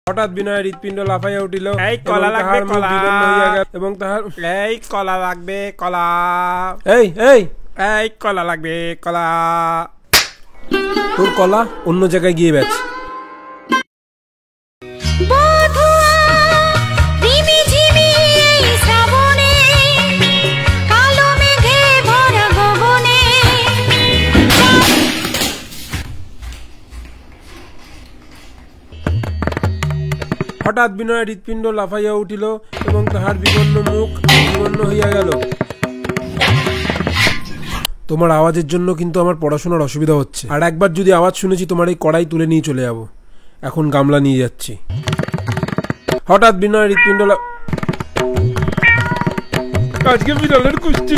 হঠাৎ বিনয় হৃৎপিণ্ড লাফাইয়া উঠিল। এই কলা লাগবে কলা এবং তাহার এই কলা লাগবে কলা এই এই এই কলা লাগবে কলা। তোর কলা অন্য জায়গায় গিয়ে বেচ। হঠাৎ বিনয়ের হৃৎপিণ্ড লাফাইয়া উঠিল এবং তাহার বিবর্ণ মুখ বিবর্ণ হইয়া গেল। তোমার আওয়াজের জন্য কিন্তু আমার পড়াশোনার অসুবিধা হচ্ছে, আর একবার যদি আওয়াজ শুনেছি তোমার এই কড়াই তুলে নিয়ে চলে যাব। এখন গামলা নিয়ে যাচ্ছি। হঠাৎ বিনয়ের হৃৎপিণ্ড আজকে বিড়ালের কুস্তি